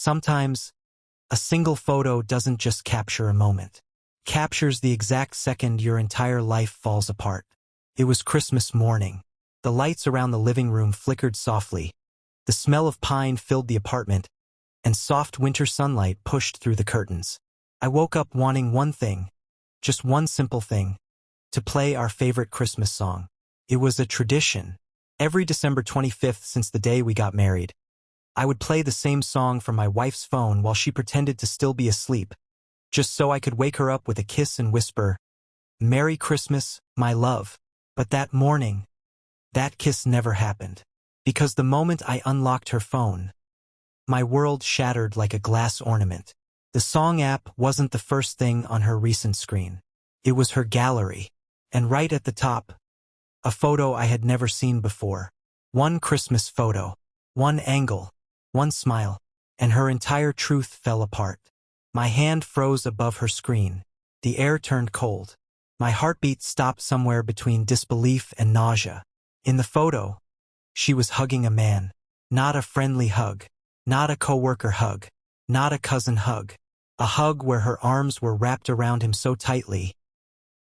Sometimes, a single photo doesn't just capture a moment. It captures the exact second your entire life falls apart. It was Christmas morning. The lights around the living room flickered softly. The smell of pine filled the apartment, and soft winter sunlight pushed through the curtains. I woke up wanting one thing, just one simple thing, to play our favorite Christmas song. It was a tradition. Every December 25th since the day we got married, I would play the same song from my wife's phone while she pretended to still be asleep, just so I could wake her up with a kiss and whisper, "Merry Christmas, my love." But that morning, that kiss never happened. Because the moment I unlocked her phone, my world shattered like a glass ornament. The song app wasn't the first thing on her recent screen. It was her gallery. And right at the top, a photo I had never seen before. One Christmas photo. One angle. One smile. And her entire truth fell apart. My hand froze above her screen. The air turned cold. My heartbeat stopped somewhere between disbelief and nausea. In the photo, she was hugging a man. Not a friendly hug. Not a coworker hug. Not a cousin hug. A hug where her arms were wrapped around him so tightly,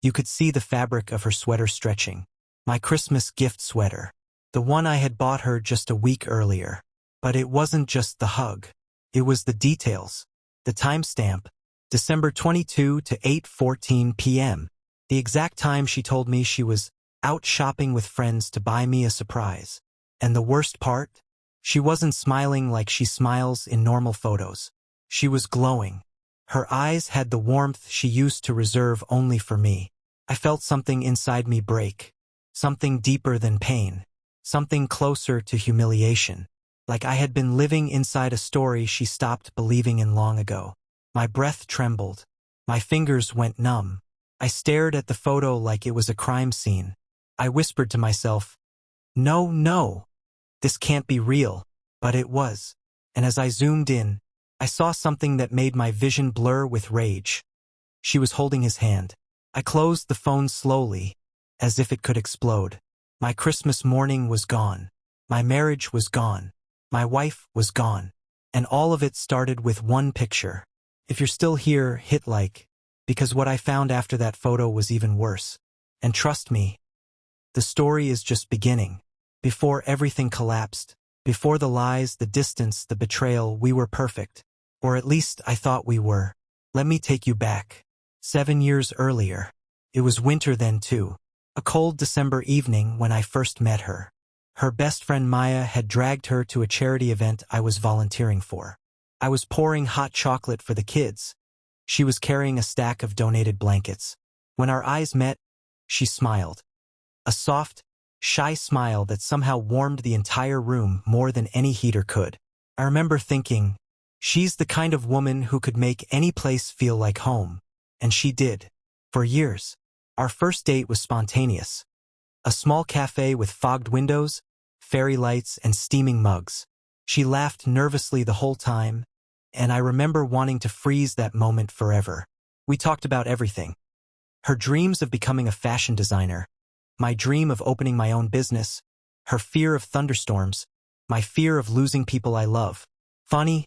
you could see the fabric of her sweater stretching. My Christmas gift sweater. The one I had bought her just a week earlier. But it wasn't just the hug. It was the details. The timestamp. December 22 to 8:14 p.m. The exact time she told me she was out shopping with friends to buy me a surprise. And the worst part? She wasn't smiling like she smiles in normal photos. She was glowing. Her eyes had the warmth she used to reserve only for me. I felt something inside me break. Something deeper than pain. Something closer to humiliation. Like I had been living inside a story she stopped believing in long ago. My breath trembled. My fingers went numb. I stared at the photo like it was a crime scene. I whispered to myself, "No, no. This can't be real." But it was. And as I zoomed in, I saw something that made my vision blur with rage. She was holding his hand. I closed the phone slowly, as if it could explode. My Christmas morning was gone. My marriage was gone. My wife was gone. And all of it started with one picture. If you're still here, hit like, because what I found after that photo was even worse. And trust me, the story is just beginning. Before everything collapsed, before the lies, the distance, the betrayal, we were perfect. Or at least I thought we were. Let me take you back. 7 years earlier. It was winter then too. A cold December evening when I first met her. Her best friend Maya had dragged her to a charity event I was volunteering for. I was pouring hot chocolate for the kids. She was carrying a stack of donated blankets. When our eyes met, she smiled. A soft, shy smile that somehow warmed the entire room more than any heater could. I remember thinking, she's the kind of woman who could make any place feel like home. And she did. For years. Our first date was spontaneous. A small cafe with fogged windows, fairy lights, and steaming mugs. She laughed nervously the whole time, and I remember wanting to freeze that moment forever. We talked about everything. Her dreams of becoming a fashion designer, my dream of opening my own business, her fear of thunderstorms, my fear of losing people I love. Funny,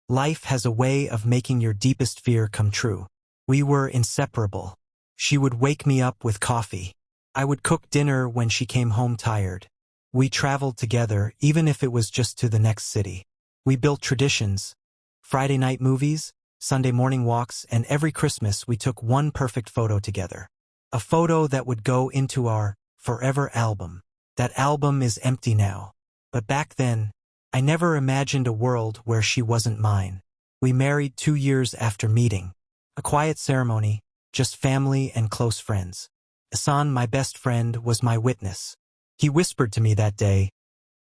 life has a way of making your deepest fear come true. We were inseparable. She would wake me up with coffee. I would cook dinner when she came home tired. We traveled together, even if it was just to the next city. We built traditions. Friday night movies, Sunday morning walks, and every Christmas we took one perfect photo together. A photo that would go into our forever album. That album is empty now. But back then, I never imagined a world where she wasn't mine. We married 2 years after meeting. A quiet ceremony, just family and close friends. Hassan, my best friend, was my witness. He whispered to me that day,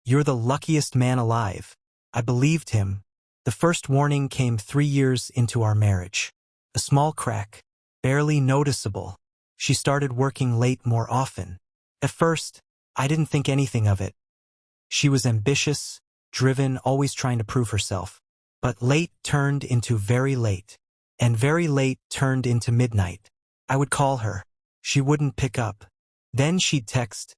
"You're the luckiest man alive." I believed him. The first warning came 3 years into our marriage. A small crack, barely noticeable. She started working late more often. At first, I didn't think anything of it. She was ambitious, driven, always trying to prove herself. But late turned into very late. And very late turned into midnight. I would call her. She wouldn't pick up. Then she'd text,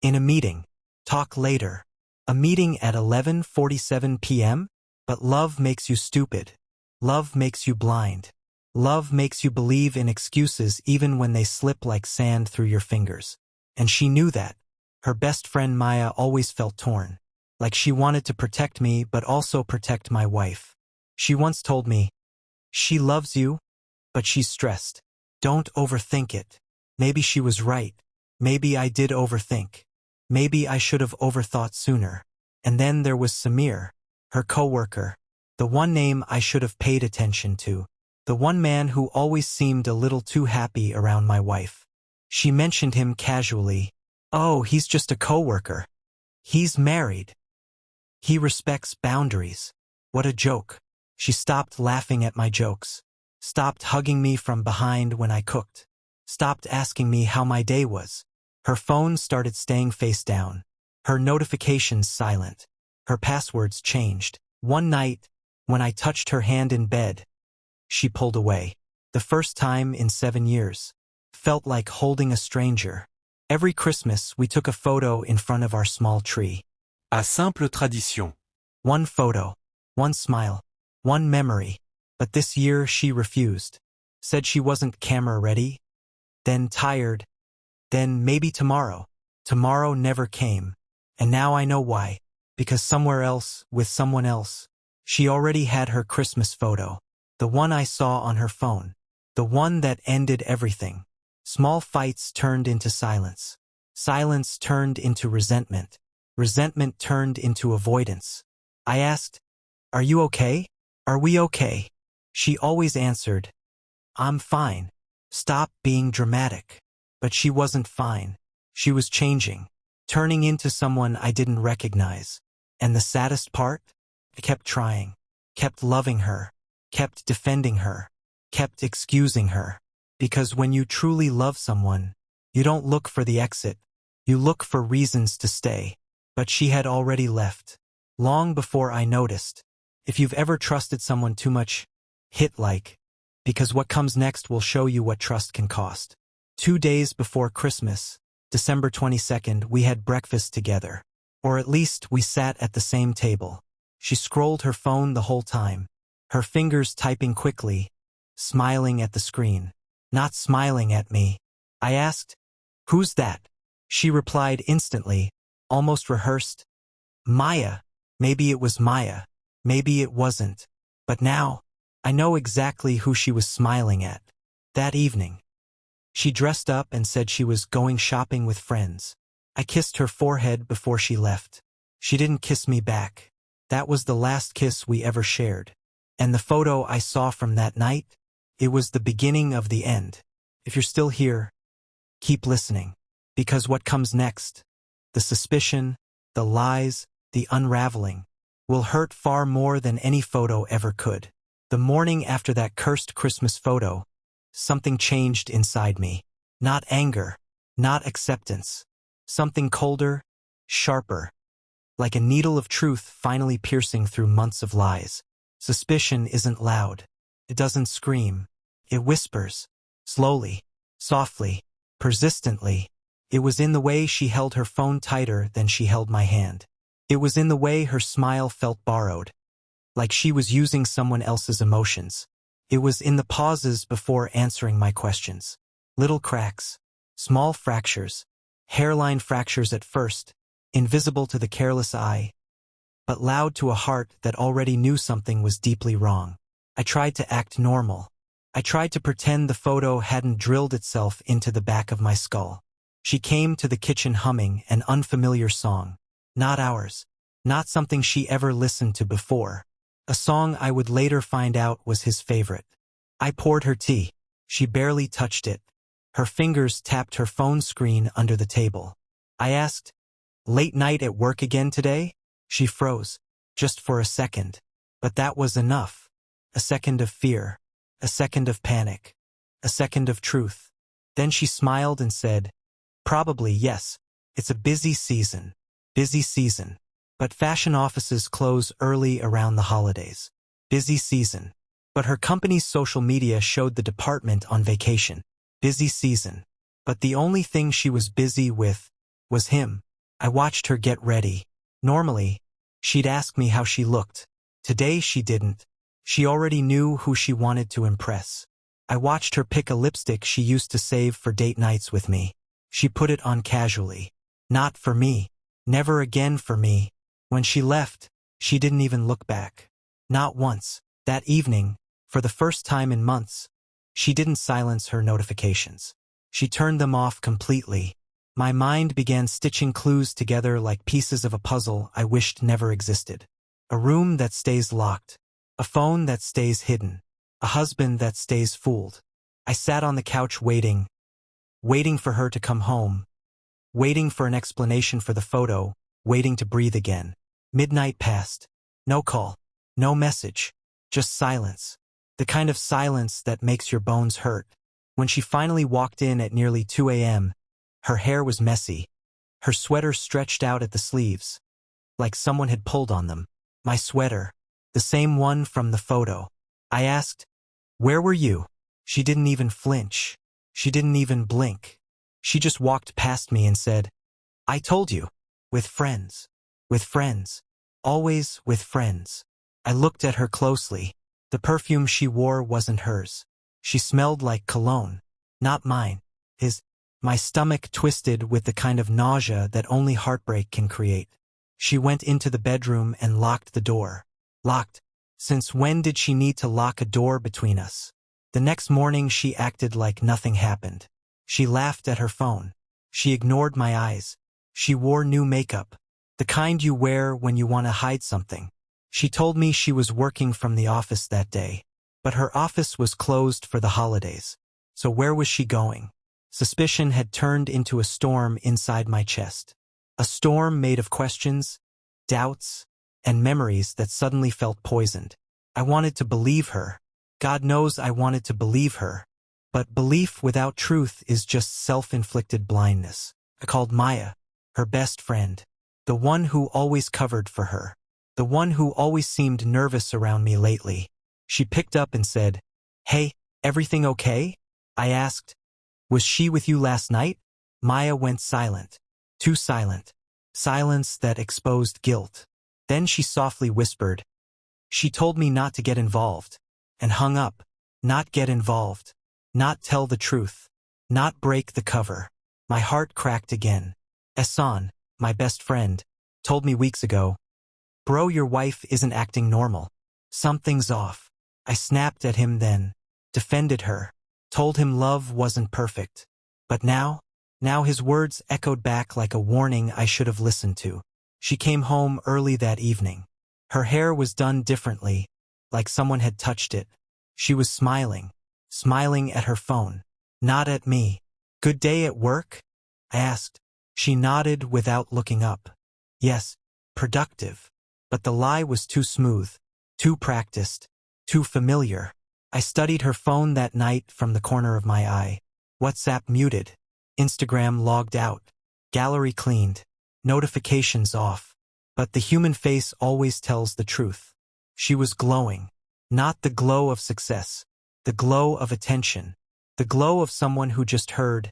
"In a meeting. Talk later." A meeting at 11:47 p.m.? But love makes you stupid. Love makes you blind. Love makes you believe in excuses even when they slip like sand through your fingers. And she knew that. Her best friend Maya always felt torn. Like she wanted to protect me but also protect my wife. She once told me, "She loves you, but she's stressed. Don't overthink it." Maybe she was right. Maybe I did overthink. Maybe I should have overthought sooner. And then there was Samir, her coworker. The one name I should have paid attention to. The one man who always seemed a little too happy around my wife. She mentioned him casually. "Oh, he's just a coworker. He's married. He respects boundaries." What a joke. She stopped laughing at my jokes. Stopped hugging me from behind when I cooked. Stopped asking me how my day was. Her phone started staying face down. Her notifications silent. Her passwords changed. One night, when I touched her hand in bed, she pulled away. The first time in 7 years. Felt like holding a stranger. Every Christmas, we took a photo in front of our small tree. À simple tradition. One photo. One smile. One memory. But this year she refused. Said she wasn't camera ready. Then tired. Then maybe tomorrow. Tomorrow never came. And now I know why. Because somewhere else, with someone else, she already had her Christmas photo. The one I saw on her phone. The one that ended everything. Small fights turned into silence. Silence turned into resentment. Resentment turned into avoidance. I asked, "Are you okay? Are we okay?" She always answered, "I'm fine. Stop being dramatic." But she wasn't fine. She was changing. Turning into someone I didn't recognize. And the saddest part? I kept trying. Kept loving her. Kept defending her. Kept excusing her. Because when you truly love someone, you don't look for the exit. You look for reasons to stay. But she had already left. Long before I noticed. If you've ever trusted someone too much, hit like. Because what comes next will show you what trust can cost. 2 days before Christmas, December 22nd, we had breakfast together. Or at least we sat at the same table. She scrolled her phone the whole time. Her fingers typing quickly. Smiling at the screen. Not smiling at me. I asked, "Who's that?" She replied instantly, almost rehearsed, "Maya." Maybe it was Maya. Maybe it wasn't. But now, I know exactly who she was smiling at. That evening. She dressed up and said she was going shopping with friends. I kissed her forehead before she left. She didn't kiss me back. That was the last kiss we ever shared. And the photo I saw from that night? It was the beginning of the end. If you're still here, keep listening. Because what comes next, the suspicion, the lies, the unraveling, will hurt far more than any photo ever could. The morning after that cursed Christmas photo, something changed inside me. Not anger, not acceptance. Something colder, sharper. Like a needle of truth finally piercing through months of lies. Suspicion isn't loud. It doesn't scream. It whispers. Slowly, softly, persistently. It was in the way she held her phone tighter than she held my hand. It was in the way her smile felt borrowed. Like she was using someone else's emotions. It was in the pauses before answering my questions. Little cracks. Small fractures. Hairline fractures at first. Invisible to the careless eye. But loud to a heart that already knew something was deeply wrong. I tried to act normal. I tried to pretend the photo hadn't drilled itself into the back of my skull. She came to the kitchen humming an unfamiliar song. Not ours. Not something she ever listened to before. A song I would later find out was his favorite. I poured her tea. She barely touched it. Her fingers tapped her phone screen under the table. I asked, "Late night at work again today?" She froze. Just for a second. But that was enough. A second of fear. A second of panic. A second of truth. Then she smiled and said, "Probably yes. It's a busy season. Busy season. But fashion offices close early around the holidays. Busy season." But her company's social media showed the department on vacation. Busy season. But the only thing she was busy with was him. I watched her get ready. Normally, she'd ask me how she looked. Today she didn't. She already knew who she wanted to impress. I watched her pick a lipstick she used to save for date nights with me. She put it on casually. Not for me. Never again for me. When she left, she didn't even look back. Not once. That evening, for the first time in months, she didn't silence her notifications. She turned them off completely. My mind began stitching clues together like pieces of a puzzle I wished never existed. A room that stays locked. A phone that stays hidden. A husband that stays fooled. I sat on the couch waiting for her to come home, waiting for an explanation for the photo, waiting to breathe again. Midnight passed. No call. No message. Just silence. The kind of silence that makes your bones hurt. When she finally walked in at nearly 2 a.m., her hair was messy. Her sweater stretched out at the sleeves, like someone had pulled on them. My sweater. The same one from the photo. I asked, "Where were you?" She didn't even flinch. She didn't even blink. She just walked past me and said, "I told you. With friends. With friends. Always with friends." I looked at her closely. The perfume she wore wasn't hers. She smelled like cologne. Not mine. His. My stomach twisted with the kind of nausea that only heartbreak can create. She went into the bedroom and locked the door. Locked. Since when did she need to lock a door between us? The next morning she acted like nothing happened. She laughed at her phone. She ignored my eyes. She wore new makeup. The kind you wear when you want to hide something. She told me she was working from the office that day. But her office was closed for the holidays. So where was she going? Suspicion had turned into a storm inside my chest. A storm made of questions, doubts, and memories that suddenly felt poisoned. I wanted to believe her. God knows I wanted to believe her. But belief without truth is just self-inflicted blindness. I called Maya, her best friend. The one who always covered for her. The one who always seemed nervous around me lately. She picked up and said, "Hey, everything okay?" I asked, "Was she with you last night?" Maya went silent. Too silent. Silence that exposed guilt. Then she softly whispered, "She told me not to get involved." And hung up. Not get involved. Not tell the truth. Not break the cover. My heart cracked again. Ehsan, my best friend, told me weeks ago, "Bro, your wife isn't acting normal. Something's off." I snapped at him then. Defended her. Told him love wasn't perfect. But now his words echoed back like a warning I should have listened to. She came home early that evening. Her hair was done differently, like someone had touched it. She was smiling at her phone, not at me. "Good day at work?" I asked. She nodded without looking up. Yes, productive. But the lie was too smooth, too practiced, too familiar. I studied her phone that night from the corner of my eye. WhatsApp muted. Instagram logged out. Gallery cleaned. Notifications off. But the human face always tells the truth. She was glowing. Not the glow of success. The glow of attention. The glow of someone who just heard,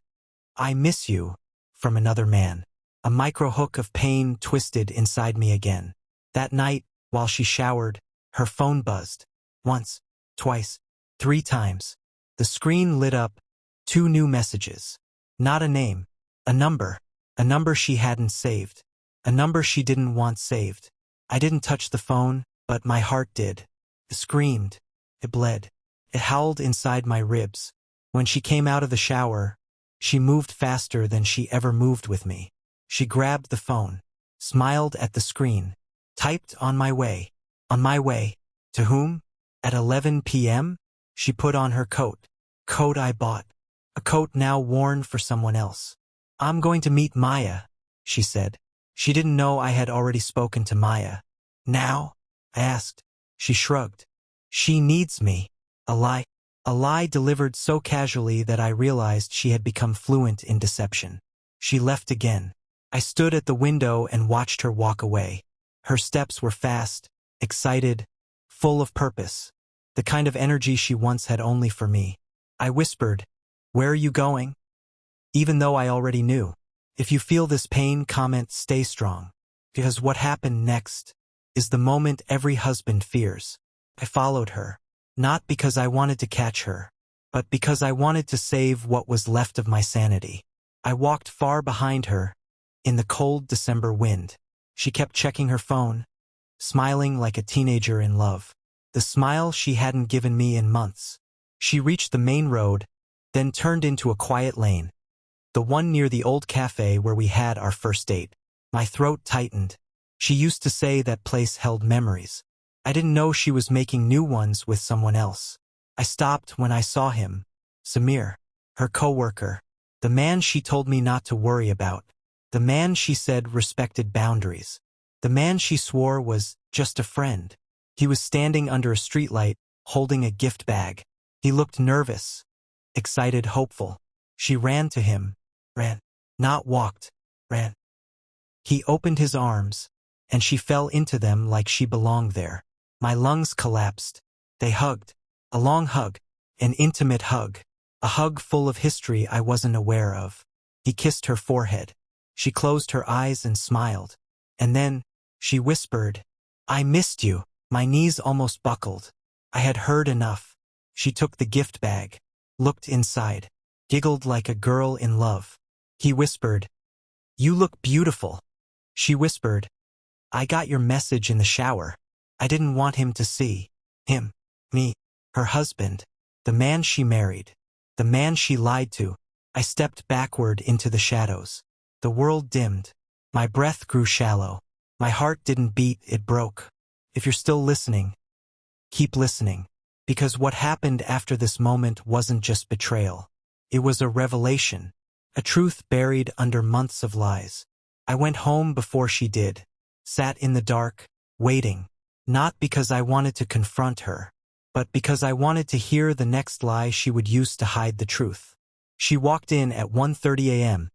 "I miss you," from another man. A micro-hook of pain twisted inside me again. That night, while she showered, her phone buzzed. Once, twice, 3 times. The screen lit up. 2 new messages. Not a name. A number. A number she hadn't saved. A number she didn't want saved. I didn't touch the phone, but my heart did. It screamed. It bled. It howled inside my ribs. When she came out of the shower, she moved faster than she ever moved with me. She grabbed the phone, smiled at the screen, typed "On my way." On my way. To whom? At 11 p.m.? She put on her coat. Coat I bought. A coat now worn for someone else. "I'm going to meet Maya," she said. She didn't know I had already spoken to Maya. "Now?" I asked. She shrugged. "She needs me." A lie. A lie delivered so casually that I realized she had become fluent in deception. She left again. I stood at the window and watched her walk away. Her steps were fast, excited, full of purpose. The kind of energy she once had only for me. I whispered, "Where are you going?" Even though I already knew. If you feel this pain, comment "Stay strong." Because what happened next is the moment every husband fears. I followed her, not because I wanted to catch her, but because I wanted to save what was left of my sanity. I walked far behind her, in the cold December wind. She kept checking her phone, smiling like a teenager in love. The smile she hadn't given me in months. She reached the main road, then turned into a quiet lane, the one near the old cafe where we had our first date. My throat tightened. She used to say that place held memories. I didn't know she was making new ones with someone else. I stopped when I saw him. Samir, her coworker, the man she told me not to worry about, the man she said respected boundaries, the man she swore was just a friend. He was standing under a streetlight, holding a gift bag. He looked nervous, excited, hopeful. She ran to him, ran, not walked, ran. He opened his arms, and she fell into them like she belonged there. My lungs collapsed. They hugged. A long hug, an intimate hug, a hug full of history I wasn't aware of. He kissed her forehead. She closed her eyes and smiled. And then, she whispered, "I missed you." My knees almost buckled. I had heard enough. She took the gift bag, looked inside, giggled like a girl in love. He whispered, "You look beautiful." She whispered, "I got your message in the shower." I didn't want him to see. Him. Me. Her husband. The man she married. The man she lied to. I stepped backward into the shadows. The world dimmed. My breath grew shallow. My heart didn't beat, it broke. If you're still listening, keep listening. Because what happened after this moment wasn't just betrayal. It was a revelation. A truth buried under months of lies. I went home before she did. Sat in the dark, waiting. Not because I wanted to confront her, but because I wanted to hear the next lie she would use to hide the truth. She walked in at 1:30 a.m.,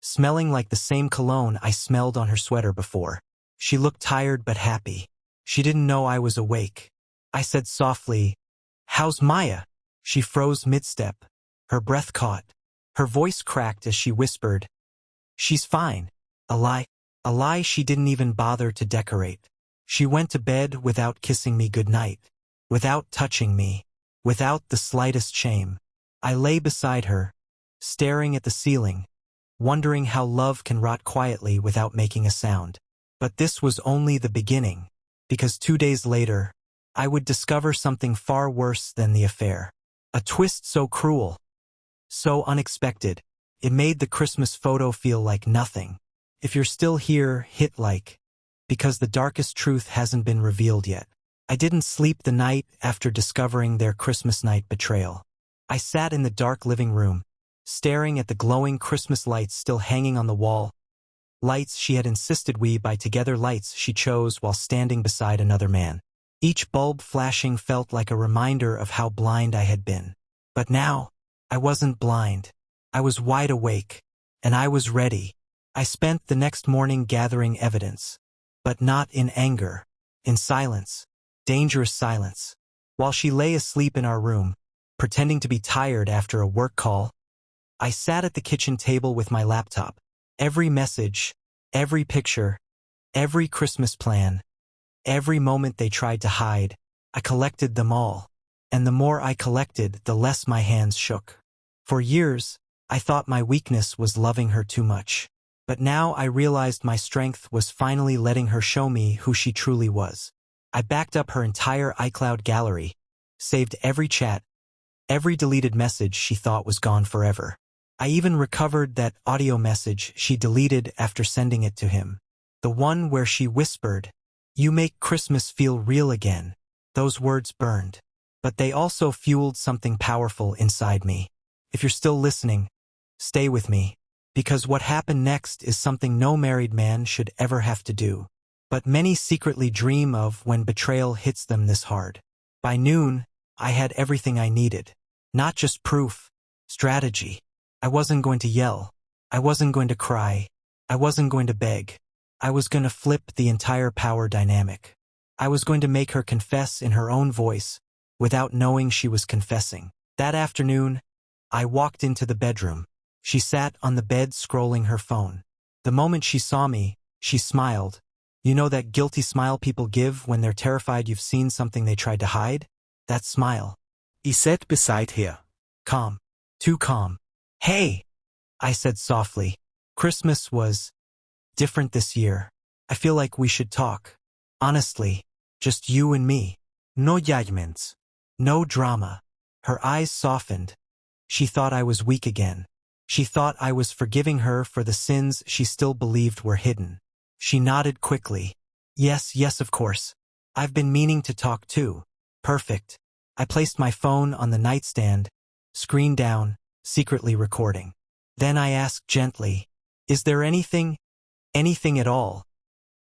smelling like the same cologne I smelled on her sweater before. She looked tired but happy. She didn't know I was awake. I said softly, "How's Maya?" She froze mid-step. Her breath caught. Her voice cracked as she whispered, "She's fine." A lie. A lie she didn't even bother to decorate. She went to bed without kissing me goodnight, without touching me, without the slightest shame. I lay beside her, staring at the ceiling, wondering how love can rot quietly without making a sound. But this was only the beginning, because 2 days later, I would discover something far worse than the affair. A twist so cruel, so unexpected, it made the Christmas photo feel like nothing. If you're still here, hit like, because the darkest truth hasn't been revealed yet. I didn't sleep the night after discovering their Christmas night betrayal. I sat in the dark living room, staring at the glowing Christmas lights still hanging on the wall. Lights she had insisted we buy together, lights she chose while standing beside another man. Each bulb flashing felt like a reminder of how blind I had been. But now, I wasn't blind. I was wide awake, and I was ready. I spent the next morning gathering evidence, but not in anger, in silence, dangerous silence. While she lay asleep in our room, pretending to be tired after a work call, I sat at the kitchen table with my laptop. Every message, every picture, every Christmas plan, every moment they tried to hide, I collected them all. And the more I collected, the less my hands shook. For years, I thought my weakness was loving her too much. But now I realized my strength was finally letting her show me who she truly was. I backed up her entire iCloud gallery, saved every chat, every deleted message she thought was gone forever. I even recovered that audio message she deleted after sending it to him. The one where she whispered, "You make Christmas feel real again." Those words burned. But they also fueled something powerful inside me. If you're still listening, stay with me. Because what happened next is something no married man should ever have to do. But many secretly dream of when betrayal hits them this hard. By noon, I had everything I needed. Not just proof, strategy. I wasn't going to yell. I wasn't going to cry. I wasn't going to beg. I was going to flip the entire power dynamic. I was going to make her confess in her own voice, without knowing she was confessing. That afternoon, I walked into the bedroom. She sat on the bed scrolling her phone. The moment she saw me, she smiled, You know that guilty smile people give when they're terrified you've seen something they tried to hide? That smile. He sat beside her. Calm. Too calm. Hey, I said softly. Christmas was different this year. I feel like we should talk. Honestly, just you and me. No judgments. No drama. Her eyes softened. She thought I was weak again. She thought I was forgiving her for the sins she still believed were hidden. She nodded quickly. Yes, yes, of course. I've been meaning to talk too. Perfect. I placed my phone on the nightstand, screen down, secretly recording. Then I asked gently, is there anything at all,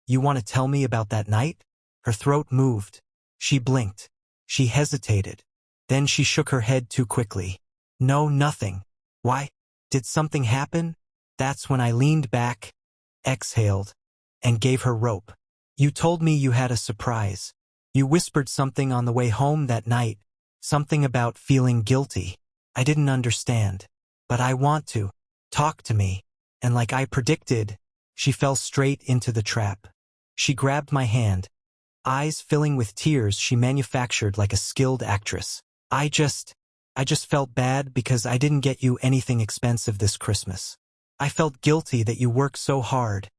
you want to tell me about that night? Her throat moved. She blinked. She hesitated. Then she shook her head too quickly. No, nothing. Why? Did something happen? That's when I leaned back, exhaled, and gave her rope. You told me you had a surprise. You whispered something on the way home that night, something about feeling guilty. I didn't understand. But I want to. Talk to me. And like I predicted, she fell straight into the trap. She grabbed my hand. Eyes filling with tears she manufactured like a skilled actress. I just felt bad because I didn't get you anything expensive this Christmas. I felt guilty that you worked so hard.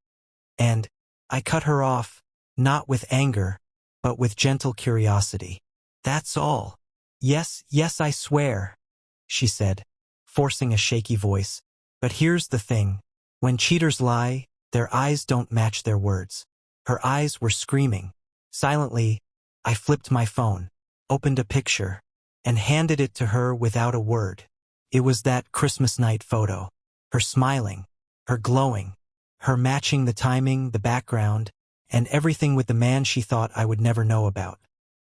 And I cut her off, not with anger, but with gentle curiosity. That's all. Yes, yes, I swear, she said, forcing a shaky voice. But here's the thing. When cheaters lie, their eyes don't match their words. Her eyes were screaming. Silently, I flipped my phone, opened a picture, and handed it to her without a word. It was that Christmas night photo. Her smiling, her glowing, her matching the timing, the background, and everything with the man she thought I would never know about.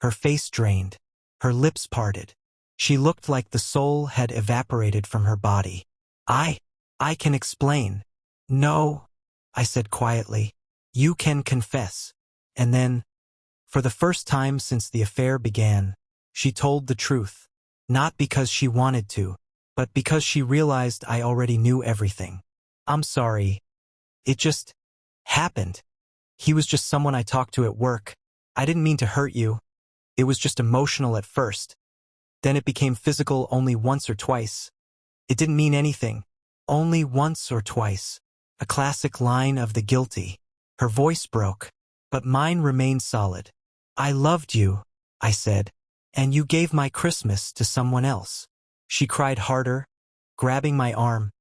Her face drained, her lips parted. She looked like the soul had evaporated from her body. I can explain. No, I said quietly. You can confess. And then, for the first time since the affair began, she told the truth. Not because she wanted to, but because she realized I already knew everything. I'm sorry. It just happened. He was just someone I talked to at work. I didn't mean to hurt you. It was just emotional at first. Then it became physical only once or twice. It didn't mean anything. Only once or twice. A classic line of the guilty. Her voice broke, but mine remained solid. I loved you, I said, and you gave my Christmas to someone else. She cried harder, grabbing my arm,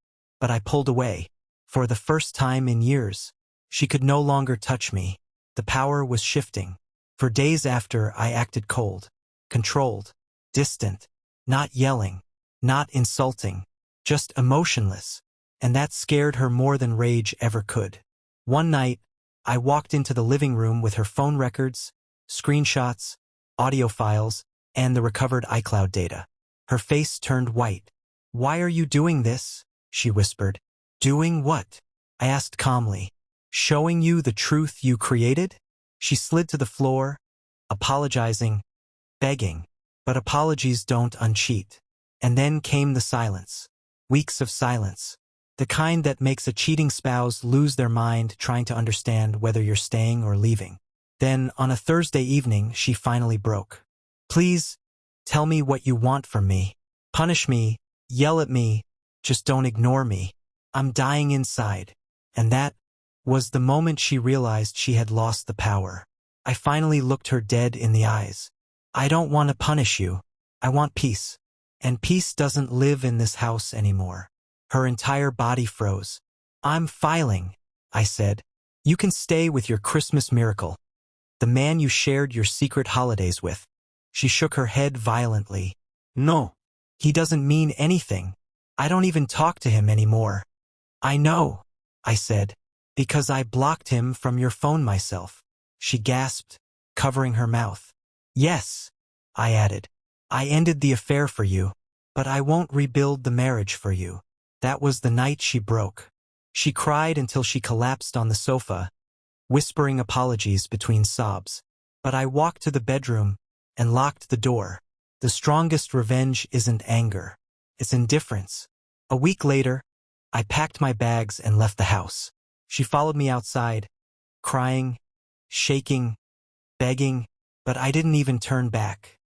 but I pulled away. For the first time in years, she could no longer touch me. The power was shifting. For days after, I acted cold, controlled, distant, not yelling, not insulting, just emotionless, and that scared her more than rage ever could. One night, I walked into the living room with her phone records, screenshots, audio files, and the recovered iCloud data. Her face turned white. Why are you doing this? She whispered. Doing what? I asked calmly. Showing you the truth you created? She slid to the floor, apologizing, begging. But apologies don't uncheat. And then came the silence. Weeks of silence. The kind that makes a cheating spouse lose their mind trying to understand whether you're staying or leaving. Then, on a Thursday evening, she finally broke. Please, tell me what you want from me. Punish me, yell at me, just don't ignore me. I'm dying inside. And that was the moment she realized she had lost the power. I finally looked her dead in the eyes. I don't want to punish you. I want peace. And peace doesn't live in this house anymore. Her entire body froze. I'm filing, I said. You can stay with your Christmas miracle. The man you shared your secret holidays with. She shook her head violently. No. He doesn't mean anything. I don't even talk to him anymore. I know, I said, because I blocked him from your phone myself. She gasped, covering her mouth. Yes, I added. I ended the affair for you, but I won't rebuild the marriage for you. That was the night she broke. She cried until she collapsed on the sofa, whispering apologies between sobs. But I walked to the bedroom and locked the door. The strongest revenge isn't anger. It's indifference. A week later, I packed my bags and left the house. She followed me outside, crying, shaking, begging, but I didn't even turn back.